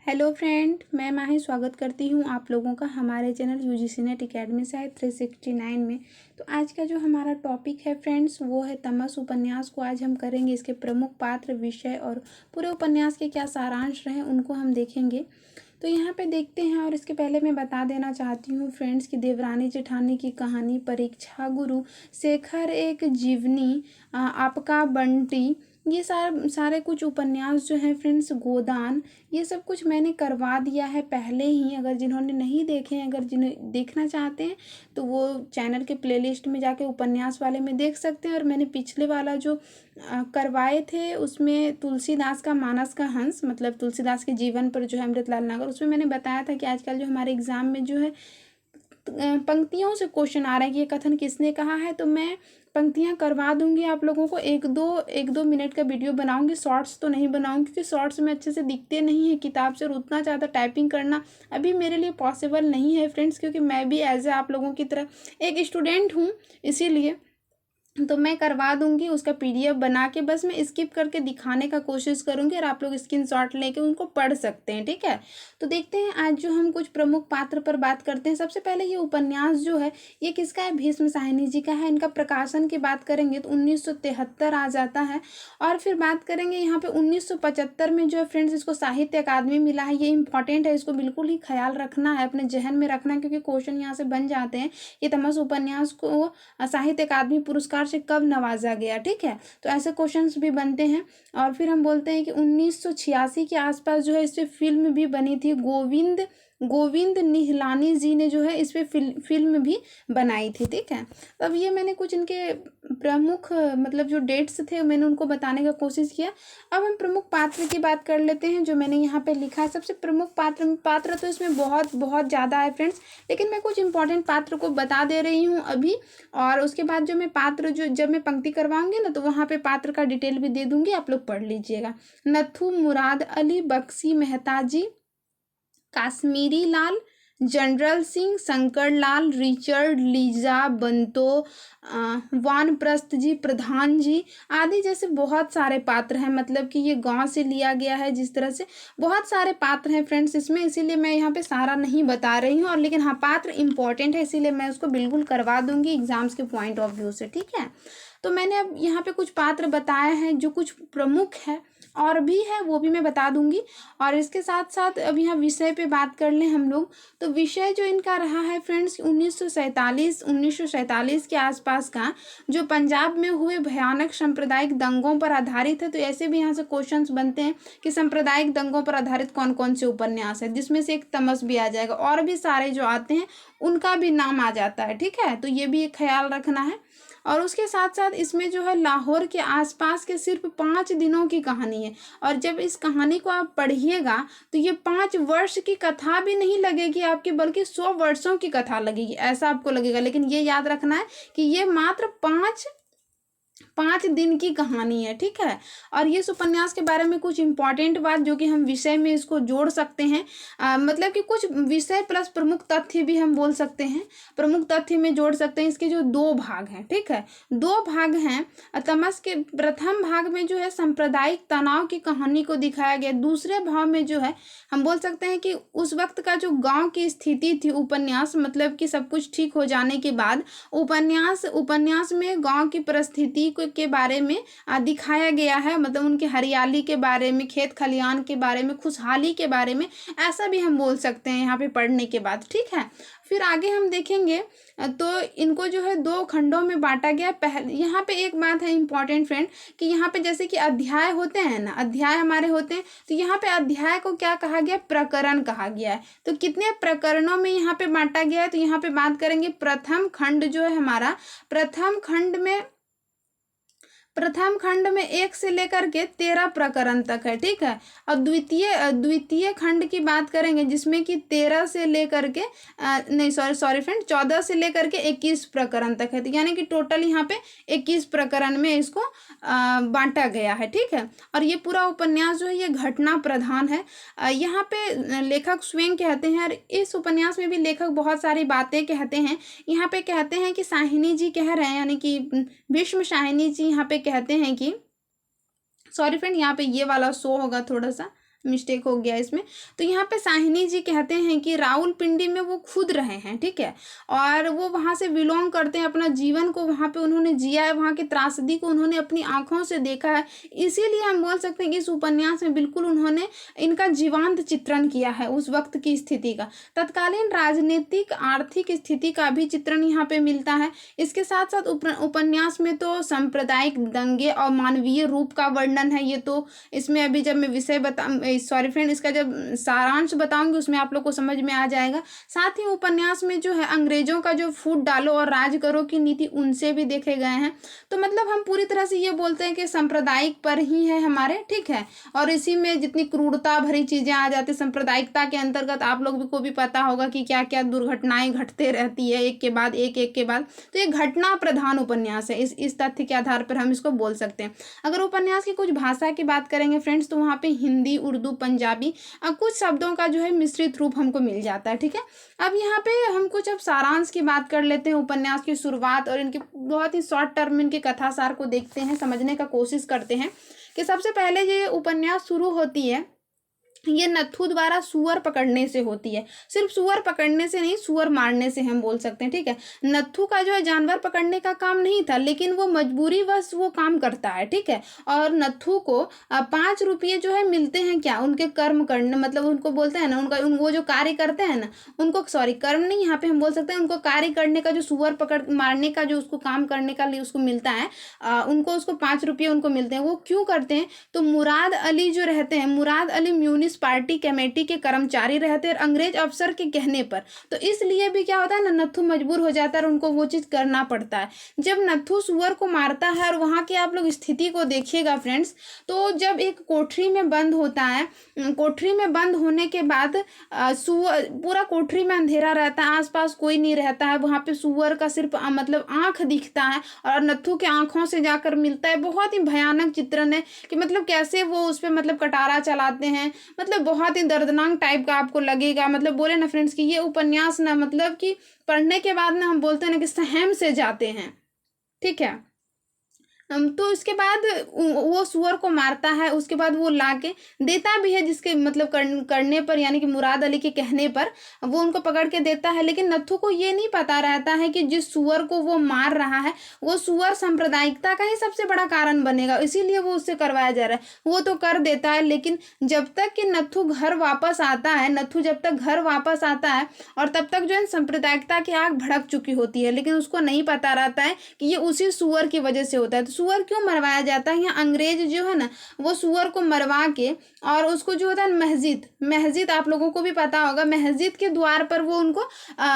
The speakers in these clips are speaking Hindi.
हेलो फ्रेंड, मैं माही स्वागत करती हूँ आप लोगों का हमारे channel UGC net academy site 369 में। तो आज का जो हमारा टॉपिक है फ्रेंड्स, वो है तमस उपन्यास को आज हम करेंगे। इसके प्रमुख पात्र, विषय और पूरे उपन्यास के क्या सारांश रहे उनको हम देखेंगे। तो यहाँ पे देखते हैं। और इसके पहले मैं बता देना चाहती हूँ फ्रेंड्स कि देवरानी जेठानी की कहानी, परीक्षा गुरु, शेखर एक जीवनी, आपका बंटी, ये सारे कुछ उपन्यास जो हैं फ्रेंड्स, गोदान, ये सब कुछ मैंने करवा दिया है पहले ही। अगर जिन्होंने नहीं देखे हैं, अगर जिन्हें देखना चाहते हैं तो वो चैनल के प्लेलिस्ट में जाके उपन्यास वाले में देख सकते हैं। और मैंने पिछले वाला जो करवाए थे उसमें तुलसीदास का मानस का हंस, मतलब तुलसीदास के जीवन पर जो है अमृतलाल नागर, उसमें मैंने बताया था कि आजकल जो हमारे एग्ज़ाम में जो है पंक्तियों से क्वेश्चन आ रहा है कि ये कथन किसने कहा है। तो मैं पंक्तियां करवा दूंगी आप लोगों को। एक दो मिनट का वीडियो बनाऊंगी, शॉर्ट्स तो नहीं बनाऊंगी क्योंकि शॉर्ट्स में अच्छे से दिखते नहीं है किताब से, और उतना ज़्यादा टाइपिंग करना अभी मेरे लिए पॉसिबल नहीं है फ्रेंड्स, क्योंकि मैं भी एज ए आप लोगों की तरह एक स्टूडेंट हूँ। इसीलिए तो मैं करवा दूंगी उसका पीडीएफ बना के, बस मैं स्किप करके दिखाने का कोशिश करूंगी और आप लोग स्क्रीनशॉट लेके उनको पढ़ सकते हैं, ठीक है। तो देखते हैं आज जो हम कुछ प्रमुख पात्र पर बात करते हैं। सबसे पहले ये उपन्यास जो है ये किसका है, भीष्म साहनी जी का है। इनका प्रकाशन की बात करेंगे तो 1973 आ जाता है। और फिर बात करेंगे यहाँ पे 1975 में जो है फ्रेंड्स इसको साहित्य अकादमी मिला है। ये इंपॉर्टेंट है, इसको बिल्कुल ही ख्याल रखना है, अपने जहन में रखना है, क्योंकि क्वेश्चन यहाँ से बन जाते हैं। ये तमस उपन्यास को साहित्य अकादमी पुरस्कार से कब नवाजा गया, ठीक है। तो ऐसे क्वेश्चंस भी बनते हैं। और फिर हम बोलते हैं कि 1986 के आसपास जो है इस पे फिल्म भी बनी थी। गोविंद निहलानी जी ने जो है इस पे फिल्म भी बनाई थी, ठीक है। तो अब ये मैंने कुछ इनके प्रमुख मतलब जो डेट्स थे मैंने उनको बताने का कोशिश किया। अब हम प्रमुख पात्र की बात कर लेते हैं जो मैंने यहाँ पे लिखा है। सबसे प्रमुख पात्र तो इसमें बहुत बहुत ज़्यादा है फ्रेंड्स, लेकिन मैं कुछ इंपॉर्टेंट पात्र को बता दे रही हूँ अभी। और उसके बाद जो मैं पात्र जो जब मैं पंक्ति करवाऊंगी ना, तो वहाँ पे पात्र का डिटेल भी दे दूंगी, आप लोग पढ़ लीजिएगा। नथु मुराद अली, बख्शी मेहता जी, काश्मीरी लाल, general Singh, Shankar Lal, Richard, Lisa, Banto, वानप्रस्थ जी, प्रधान जी आदि जैसे बहुत सारे पात्र हैं। मतलब कि ये गांव से लिया गया है, जिस तरह से बहुत सारे पात्र हैं फ्रेंड्स इसमें, इसीलिए मैं यहाँ पे सारा नहीं बता रही हूँ। और लेकिन हाँ, पात्र इंपॉर्टेंट है, इसीलिए मैं उसको बिल्कुल करवा दूंगी एग्जाम्स के पॉइंट ऑफ व्यू से, ठीक है। तो मैंने अब यहाँ पे कुछ पात्र बताए हैं जो कुछ प्रमुख है, और भी है वो भी मैं बता दूंगी। और इसके साथ साथ अब यहाँ विषय पे बात कर लें हम लोग, तो विषय जो इनका रहा है फ्रेंड्स 1947 के आसपास का, जो पंजाब में हुए भयानक सांप्रदायिक दंगों पर आधारित है। तो ऐसे भी यहाँ से क्वेश्चंस बनते हैं कि सांप्रदायिक दंगों पर आधारित कौन कौन से उपन्यास है, जिसमें से एक तमस भी आ जाएगा, और भी सारे जो आते हैं उनका भी नाम आ जाता है, ठीक है। तो ये भी एक ख्याल रखना है। और उसके साथ साथ इसमें जो है लाहौर के आसपास के सिर्फ 5 दिनों की कहानी है। और जब इस कहानी को आप पढ़िएगा तो ये 5 वर्ष की कथा भी नहीं लगेगी आपकी, बल्कि 100 वर्षों की कथा लगेगी, ऐसा आपको लगेगा। लेकिन ये याद रखना है कि ये मात्र 5 दिन की कहानी है, ठीक है। और ये इस उपन्यास के बारे में कुछ इंपॉर्टेंट बात जो कि हम विषय में इसको जोड़ सकते हैं, मतलब कि कुछ विषय प्लस प्रमुख तथ्य भी हम बोल सकते हैं, प्रमुख तथ्य में जोड़ सकते हैं। इसके जो 2 भाग हैं, ठीक है, 2 भाग हैं। तमस के प्रथम भाग में जो है सांप्रदायिक तनाव की कहानी को दिखाया गया। दूसरे भाग में जो है हम बोल सकते हैं कि उस वक्त का जो गाँव की स्थिति थी, उपन्यास मतलब कि सब कुछ ठीक हो जाने के बाद उपन्यास में गाँव की परिस्थिति के बारे में दिखाया गया है। मतलब उनके हरियाली के बारे में, खेत खलियान के बारे में, खुशहाली के बारे में, ऐसा भी हम बोल सकते हैं यहाँ पे पढ़ने के बाद, ठीक है। फिर आगे हम देखेंगे तो इनको जो है 2 खंडों में बांटा गया। पहले यहाँ पे एक बात है इंपॉर्टेंट फ्रेंड, कि यहाँ पे जैसे कि अध्याय होते हैं ना, अध्याय हमारे होते हैं, तो यहाँ पे अध्याय को क्या कहा गया, प्रकरण कहा गया है। तो कितने प्रकरणों में यहाँ पे बांटा गया है, तो यहाँ पे बात करेंगे प्रथम खंड जो है हमारा, प्रथम खंड में 1 से लेकर के 13 प्रकरण तक है, ठीक है। और द्वितीय खंड की बात करेंगे जिसमें कि 13 से लेकर के नहीं सॉरी फ्रेंड 14 से लेकर के 21 प्रकरण तक है। तो यानी कि टोटल यहाँ पे 21 प्रकरण में इसको बांटा गया है, ठीक है। और ये पूरा उपन्यास जो है ये घटना प्रधान है। यहाँ पे लेखक स्वयं कहते हैं, और इस उपन्यास में भी लेखक बहुत सारी बातें कहते हैं। यहाँ पे कहते हैं कि साहिनी जी कह रहे हैं, यानी कि भीष्म साहिनी जी यहाँ पे कहते हैं कि, सॉरी फ्रेंड यहाँ पे ये वाला शो होगा थोड़ा सा, मिस्टेक हो गया इसमें। तो यहाँ पे साहिनी जी कहते हैं कि रावलपिंडी में वो खुद रहे हैं, ठीक है, और वो वहाँ से बिलोंग करते हैं, अपना जीवन को वहाँ पे उन्होंने जिया है, वहाँ की त्रासदी को उन्होंने अपनी आंखों से देखा है। इसीलिए हम बोल सकते हैं कि इस उपन्यास में बिल्कुल उन्होंने इनका जीवंत चित्रण किया है उस वक्त की स्थिति का। तत्कालीन राजनीतिक आर्थिक स्थिति का भी चित्रण यहाँ पे मिलता है। इसके साथ साथ उपन्यास में तो सांप्रदायिक दंगे और मानवीय रूप का वर्णन है। ये तो इसमें अभी जब मैं विषय सॉरी फ्रेंड, इसका जब सारांश बताऊंगी उसमें आप लोग को समझ में आ जाएगा। साथ ही उपन्यास में जो है अंग्रेजों का जो फूट डालो और राज करो की नीति उनसे भी देखे गए हैं। तो मतलब हम पूरी तरह से ये बोलते हैं कि सांप्रदायिक पर ही है हमारे, ठीक है, और इसी में जितनी क्रूरता भरी चीजें आ जाती सांप्रदायिकता के अंतर्गत, आप लोग को भी पता होगा कि क्या क्या दुर्घटनाएं घटते रहती है एक के बाद एक के बाद। तो ये घटना प्रधान उपन्यास है, इस तथ्य के आधार पर हम इसको बोल सकते हैं। अगर उपन्यास की कुछ भाषा की बात करेंगे फ्रेंड्स, तो वहाँ पे हिंदी, उर्दू, पंजाबी कुछ शब्दों का जो है मिश्रित रूप हमको मिल जाता है, ठीक है। अब यहाँ पे हम कुछ अब सारांश की बात कर लेते हैं, उपन्यास की शुरुआत और इनके बहुत ही शॉर्ट टर्म में इनके कथासार को देखते हैं, समझने का कोशिश करते हैं। कि सबसे पहले ये उपन्यास शुरू होती है, ये नत्थू द्वारा सुअर पकड़ने से होती है। सिर्फ सुअर पकड़ने से नहीं, सुअर मारने से हम बोल सकते हैं, ठीक है। नत्थू का जो है जानवर पकड़ने का काम नहीं था, लेकिन वो मजबूरीवश वो काम करता है, ठीक है। और नत्थू को 5 रुपये जो है मिलते हैं, क्या उनके कर्म करने, मतलब उनको बोलते हैं ना, उनका वो जो कार्य करते हैं ना उनको, सॉरी कर्म नहीं, यहाँ पे हम बोल सकते हैं उनको कार्य करने का, जो सुअर पकड़ मारने का जो उसको काम करने का लिए उसको मिलता है, उनको उसको 5 रुपये उनको मिलते हैं। वो क्यों करते हैं? तो मुराद अली जो रहते हैं, मुराद अली म्यूनिस पार्टी कमेटी के कर्मचारी रहते हैं अंग्रेज अफसर के कहने पर। तो इसलिए भी क्या होता है ना, नत्थू मजबूर हो जाता है और उनको वो चीज करना पड़ता है। जब नत्थू सुअर को मारता है, और वहां की आप लोग स्थिति को देखिएगा फ्रेंड्स, तो जब एक कोठरी में बंद होता है, कोठरी में बंद होने के बाद सुअर, पूरा कोठरी में अंधेरा रहता है, आसपास कोई नहीं रहता है, वहां पे सुअर का सिर्फ मतलब आंख दिखता है और नत्थू के आंखों से जाकर मिलता है। बहुत ही भयानक चित्रण है कि मतलब कैसे वो उस पर मतलब कटारा चलाते हैं, मतलब बहुत ही दर्दनाक टाइप का आपको लगेगा। मतलब बोले ना फ्रेंड्स कि ये उपन्यास ना, मतलब कि पढ़ने के बाद ना हम बोलते हैं ना कि सहम से जाते हैं, ठीक है। तो इसके बाद वो सुअर को मारता है, उसके बाद वो लाके देता भी है, जिसके मतलब करने पर, यानी कि मुराद अली के कहने पर वो उनको पकड़ के देता है। लेकिन नत्थू को ये नहीं पता रहता है कि जिस सुअर को वो मार रहा है वो सुअर सांप्रदायिकता का ही सबसे बड़ा कारण बनेगा, इसीलिए वो उससे करवाया जा रहा है। वो तो कर देता है, लेकिन जब तक कि नत्थू घर वापस आता है, नत्थू जब तक घर वापस आता है और तब तक जो है सांप्रदायिकता की आग भड़क चुकी होती है, लेकिन उसको नहीं पता रहता है कि ये उसी सुअर की वजह से होता है। तो सुअर क्यों मरवाया जाता है? यहाँ अंग्रेज जो है ना, वो सुअर को मरवा के और उसको जो होता है मस्जिद आप लोगों को भी पता होगा, मस्जिद के द्वार पर वो उनको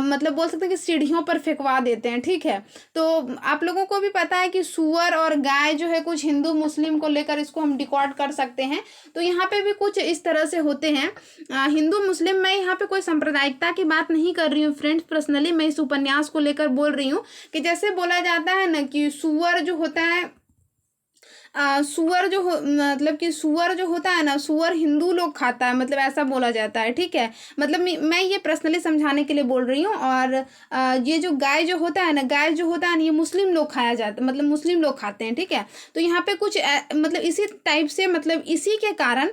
मतलब बोल सकते हैं कि सीढ़ियों पर फेंकवा देते हैं, ठीक है। तो आप लोगों को भी पता है कि सुअर और गाय जो है कुछ हिंदू मुस्लिम को लेकर इसको हम डिकॉर्ड कर सकते हैं। तो यहाँ पे भी कुछ इस तरह से होते हैं हिंदू मुस्लिम। मैं यहाँ पे कोई सांप्रदायिकता की बात नहीं कर रही हूँ फ्रेंड्स, पर्सनली मैं इस उपन्यास को लेकर बोल रही हूँ कि जैसे बोला जाता है ना कि सुअर जो होता है, सुअर जो मतलब कि सुअर जो होता है ना, सुअर हिंदू लोग खाता है, मतलब ऐसा बोला जाता है, ठीक है। मतलब मैं ये पर्सनली समझाने के लिए बोल रही हूँ। और ये जो गाय जो होता है ना, गाय जो होता है ना, ये मुस्लिम लोग खाया जाता है, मतलब मुस्लिम लोग खाते हैं, ठीक है। तो यहाँ पे कुछ मतलब इसी टाइप से, मतलब इसी के कारण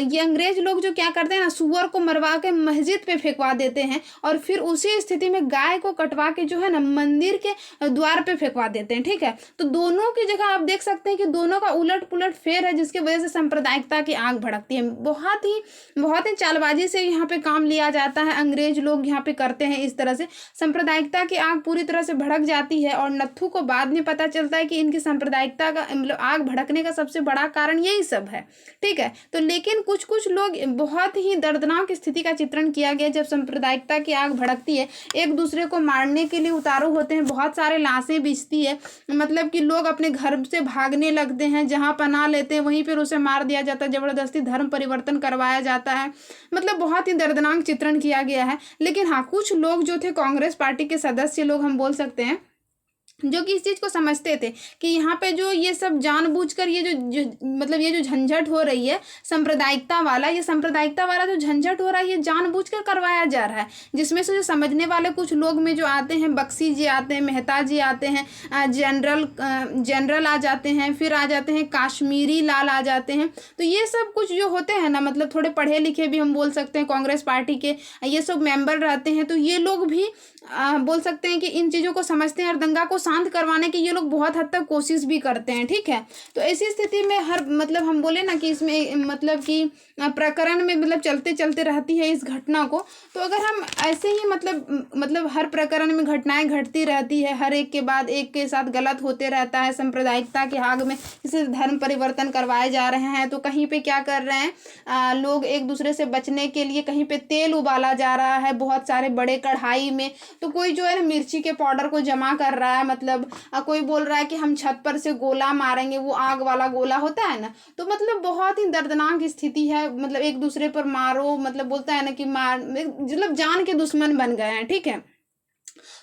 ये अंग्रेज लोग जो क्या करते हैं ना, सुअर को मरवा के मस्जिद पे फेंकवा देते हैं और फिर उसी स्थिति में गाय को कटवा के जो है ना मंदिर के द्वार पे फेंकवा देते हैं, ठीक है। तो दोनों की जगह आप देख सकते हैं कि दोनों का उलट पुलट फेर है, जिसकी वजह से सांप्रदायिकता की आग भड़कती है। बहुत ही चालबाजी से यहाँ पे काम लिया जाता है, अंग्रेज लोग यहाँ पे करते हैं इस तरह से, सांप्रदायिकता की आग पूरी तरह से भड़क जाती है। और नत्थू को बाद में पता चलता है कि इनकी सांप्रदायिकता का मतलब आग भड़कने का सबसे बड़ा कारण यही सब है, ठीक है। तो लेकिन कुछ लोग, बहुत ही दर्दनाक स्थिति का चित्रण किया गया जब सांप्रदायिकता की आग भड़कती है, एक दूसरे को मारने के लिए उतारू होते हैं, बहुत सारे लाशें बिछती है, मतलब कि लोग अपने घर से भागने लगते हैं, जहां पनाह लेते हैं वहीं पर उसे मार दिया जाता है, जबरदस्ती धर्म परिवर्तन करवाया जाता है। मतलब बहुत ही दर्दनाक चित्रण किया गया है। लेकिन हाँ, कुछ लोग जो थे कांग्रेस पार्टी के सदस्य लोग हम बोल सकते हैं, जो कि इस चीज़ को समझते थे कि यहाँ पे जो ये सब जानबूझकर ये मतलब ये जो झंझट हो रही है सांप्रदायिकता वाला, ये सांप्रदायिकता वाला जो झंझट हो रहा है ये जानबूझकर करवाया जा रहा है, जिसमें से जो समझने वाले कुछ लोग में जो आते हैं, बख्शी जी आते हैं, मेहता जी आते हैं, जनरल आ जाते हैं, फिर आ जाते हैं काश्मीरी लाल आ जाते हैं। तो ये सब कुछ जो होते हैं ना, मतलब थोड़े पढ़े लिखे भी हम बोल सकते हैं, कांग्रेस पार्टी के ये सब मेंबर रहते हैं, तो ये लोग भी बोल सकते हैं कि इन चीज़ों को समझते हैं और दंगा को शांत करवाने की ये लोग बहुत हद तक कोशिश भी करते हैं। ठीक है, तो ऐसी स्थिति में हर मतलब हम बोले ना कि इसमें मतलब कि प्रकरण में मतलब चलते चलते रहती है इस घटना को। तो अगर हम ऐसे ही मतलब हर प्रकरण में घटनाएं घटती रहती है, हर एक के बाद एक के साथ गलत होते रहता है, सांप्रदायिकता के आग में इसे धर्म परिवर्तन करवाए जा रहे हैं। तो कहीं पे क्या कर रहे हैं लोग एक दूसरे से बचने के लिए, कहीं पे तेल उबाला जा रहा है बहुत सारे बड़े कढ़ाई में, तो कोई जो है ना मिर्ची के पाउडर को जमा कर रहा है, मतलब कोई बोल रहा है कि हम छत पर से गोला मारेंगे, वो आग वाला गोला होता है ना। तो मतलब बहुत ही दर्दनाक स्थिति है, मतलब एक दूसरे पर मारो, मतलब बोलता है ना कि मार, मतलब जान के दुश्मन बन गए हैं। ठीक है,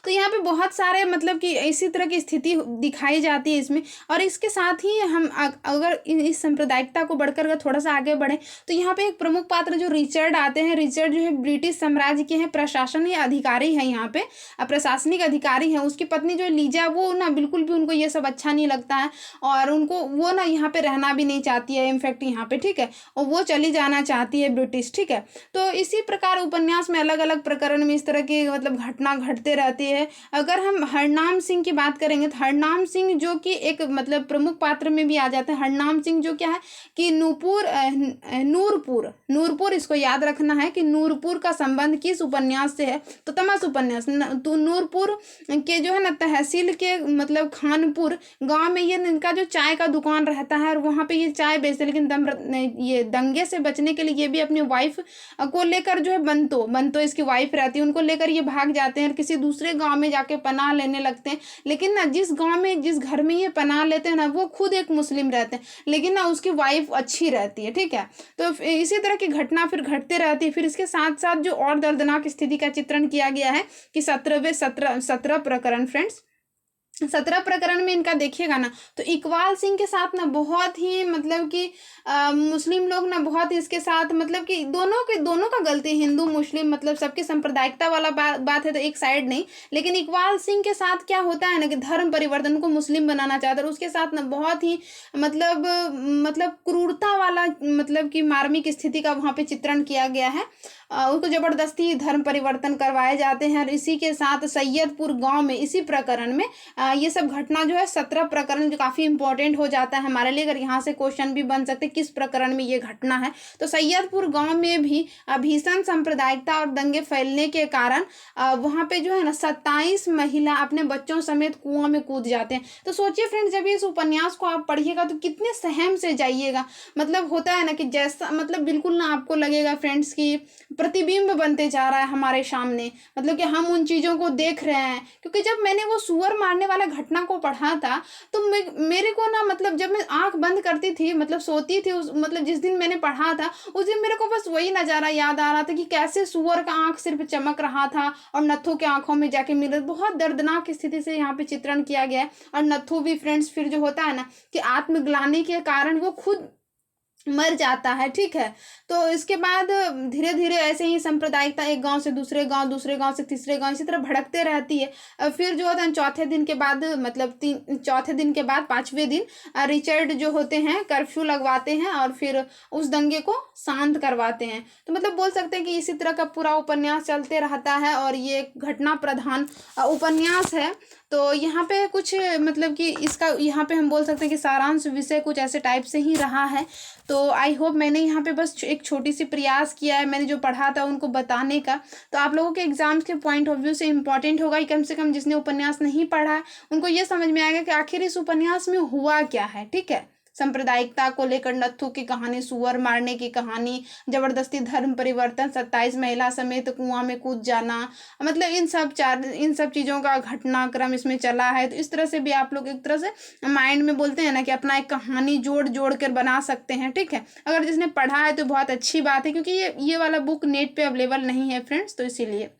तो यहाँ पे बहुत सारे मतलब कि इसी तरह की स्थिति दिखाई जाती है इसमें। और इसके साथ ही हम अगर इस सांप्रदायिकता को बढ़कर अगर थोड़ा सा आगे बढ़े तो यहाँ पे एक प्रमुख पात्र जो रिचर्ड आते हैं। रिचर्ड जो है ब्रिटिश साम्राज्य के हैं, प्रशासन या अधिकारी है, यहाँ पे प्रशासनिक अधिकारी हैं। उसकी पत्नी जो लीजा, वो ना बिल्कुल भी उनको ये सब अच्छा नहीं लगता है और उनको वो ना यहाँ पे रहना भी नहीं चाहती है इनफैक्ट यहाँ पे। ठीक है, और वो चली जाना चाहती है ब्रिटिश। ठीक है, तो इसी प्रकार उपन्यास में अलग अलग प्रकरण में इस तरह की मतलब घटना घटते रहती है। अगर हम हरनाम सिंह की बात करेंगे तो हरनाम सिंह जो कि एक मतलब प्रमुख पात्र में भी आ जाते हैं। हरनाम सिंह जो क्या है कि नूरपुर इसको याद रखना है कि नूरपुर का संबंध किस उपन्यास से है, तो तमस उपन्यास। तो नूरपुर के जो है ना तहसील के मतलब खानपुर गांव में ये इनका जो चाय का दुकान रहता है और वहाँ पे ये चाय बेचते, लेकिन ये दंगे से बचने के लिए ये भी अपनी वाइफ को लेकर जो है बंतो इसकी वाइफ रहती है, उनको लेकर ये भाग जाते हैं और किसी दूसरे गांव में जाके पनाह लेने लगते हैं। लेकिन ना जिस गांव में जिस घर में ये पनाह लेते हैं ना, वो खुद एक मुस्लिम रहते हैं, लेकिन ना उसकी वाइफ अच्छी रहती है। ठीक है, तो इसी तरह की घटना फिर घटते रहती है। फिर इसके साथ साथ जो और दर्दनाक स्थिति का चित्रण किया गया है कि 17 प्रकरण फ्रेंड्स, 17 प्रकरण में इनका देखिएगा ना, तो इकबाल सिंह के साथ ना बहुत ही मतलब कि मुस्लिम लोग ना बहुत ही इसके साथ मतलब कि दोनों का गलती, हिंदू मुस्लिम मतलब सबकी सांप्रदायिकता वाला बात है तो एक साइड नहीं। लेकिन इकबाल सिंह के साथ क्या होता है ना कि धर्म परिवर्तन को मुस्लिम बनाना चाहता है, उसके साथ ना बहुत ही मतलब क्रूरता वाला मतलब कि मार्मिक स्थिति का वहाँ पे चित्रण किया गया है। उनको जबरदस्ती धर्म परिवर्तन करवाए जाते हैं। और इसी के साथ सैयदपुर गांव में इसी प्रकरण में ये सब घटना जो है 17 प्रकरण जो काफ़ी इंपॉर्टेंट हो जाता है हमारे लिए, अगर यहाँ से क्वेश्चन भी बन सकते किस प्रकरण में ये घटना है। तो सैयदपुर गांव में भी भीषण सांप्रदायिकता और दंगे फैलने के कारण वहाँ पे जो है ना 27 महिला अपने बच्चों समेत कुआं में कूद जाते हैं। तो सोचिए फ्रेंड्स, जब इस उपन्यास को आप पढ़िएगा तो कितने सहम से जाइएगा। मतलब होता है ना कि जैसा मतलब बिल्कुल ना आपको लगेगा फ्रेंड्स की प्रतिबिंब बनते जा रहा है हमारे सामने, मतलब कि हम उन चीज़ों को देख रहे हैं। क्योंकि जब मैंने वो सुअर मारने वाला घटना को पढ़ा था तो मेरे को ना मतलब जब मैं आंख बंद करती थी मतलब सोती थी मतलब जिस दिन मैंने पढ़ा था उस दिन मेरे को बस वही नज़ारा याद आ रहा था कि कैसे सुअर का आंख सिर्फ चमक रहा था और नत्थू के आंखों में जाके मिल, बहुत दर्दनाक स्थिति से यहाँ पे चित्रण किया गया है। और नत्थू भी फ्रेंड्स फिर जो होता है ना कि आत्मग्लानि के कारण वो खुद मर जाता है। ठीक है, तो इसके बाद धीरे धीरे ऐसे ही सांप्रदायिकता एक गांव से दूसरे गांव, दूसरे गांव से तीसरे गांव, इसी तरह भड़कते रहती है। फिर जो होता है चौथे दिन के बाद मतलब चौथे दिन के बाद 5वें दिन रिचर्ड जो होते हैं कर्फ्यू लगवाते हैं और फिर उस दंगे को शांत करवाते हैं। तो मतलब बोल सकते हैं कि इसी तरह का पूरा उपन्यास चलते रहता है और ये घटना प्रधान उपन्यास है। तो यहाँ पे कुछ मतलब कि इसका यहाँ पे हम बोल सकते हैं कि सारांश विषय कुछ ऐसे टाइप से ही रहा है। तो आई होप मैंने यहाँ पे बस एक छोटी सी प्रयास किया है मैंने जो पढ़ा था उनको बताने का। तो आप लोगों के एग्जाम्स के पॉइंट ऑफ व्यू से इम्पॉर्टेंट होगा कि कम से कम जिसने उपन्यास नहीं पढ़ा है उनको ये समझ में आएगा कि आखिर इस उपन्यास में हुआ क्या है। ठीक है, सांप्रदायिकता को लेकर नत्थू की कहानी, सुअर मारने की कहानी, जबरदस्ती धर्म परिवर्तन, 27 महिला समेत कुआं में कूद जाना, मतलब इन सब चीज़ों का घटनाक्रम इसमें चला है। तो इस तरह से भी आप लोग एक तरह से माइंड में बोलते हैं ना कि अपना एक कहानी जोड़ कर बना सकते हैं। ठीक है, अगर जिसने पढ़ा है तो बहुत अच्छी बात है, क्योंकि ये वाला बुक नेट पे अवेलेबल नहीं है फ्रेंड्स, तो इसीलिए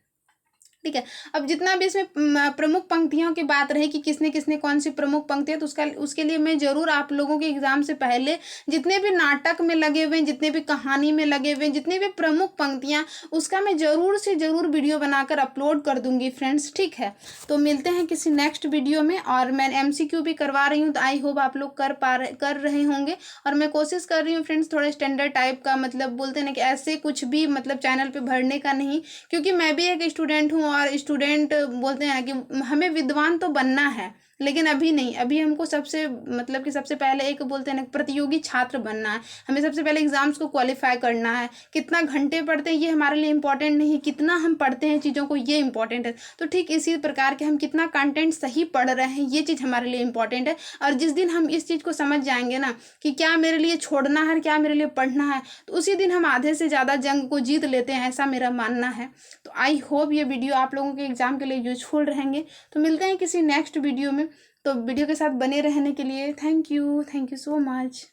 ठीक है। अब जितना भी इसमें प्रमुख पंक्तियों की बात रही कि किसने किसने कौन सी प्रमुख पंक्तियाँ, तो उसके लिए मैं ज़रूर आप लोगों के एग्ज़ाम से पहले जितने भी नाटक में लगे हुए हैं, जितने भी कहानी में लगे हुए हैं, जितनी भी प्रमुख पंक्तियाँ, उसका मैं ज़रूर से ज़रूर वीडियो बनाकर अपलोड कर दूंगी फ्रेंड्स, ठीक है। तो मिलते हैं किसी नेक्स्ट वीडियो में। और मैं MCQ भी करवा रही हूँ, तो आई होप आप लोग कर रहे होंगे। और मैं कोशिश कर रही हूँ फ्रेंड्स थोड़े स्टैंडर्ड टाइप का, मतलब बोलते हैं ना कि ऐसे कुछ भी मतलब चैनल पे भरने का नहीं, क्योंकि मैं भी एक स्टूडेंट हूँ और स्टूडेंट बोलते हैं कि हमें विद्वान तो बनना है, लेकिन अभी नहीं। अभी हमको सबसे मतलब कि सबसे पहले एक बोलते हैं ना प्रतियोगी छात्र बनना है। हमें सबसे पहले एग्जाम्स को क्वालिफाई करना है। कितना घंटे पढ़ते हैं ये हमारे लिए इंपॉर्टेंट नहीं, कितना हम पढ़ते हैं चीज़ों को ये इंपॉर्टेंट है। तो ठीक इसी प्रकार के हम कितना कंटेंट सही पढ़ रहे हैं ये चीज़ हमारे लिए इंपॉर्टेंट है। और जिस दिन हम इस चीज़ को समझ जाएंगे ना कि क्या मेरे लिए छोड़ना है, क्या मेरे लिए पढ़ना है, तो उसी दिन हम आधे से ज़्यादा जंग को जीत लेते हैं, ऐसा मेरा मानना है। तो आई होप ये वीडियो आप लोगों के एग्जाम के लिए यूजफुल रहेंगे। तो मिलते हैं किसी नेक्स्ट वीडियो में। तो वीडियो के साथ बने रहने के लिए थैंक यू सो मच।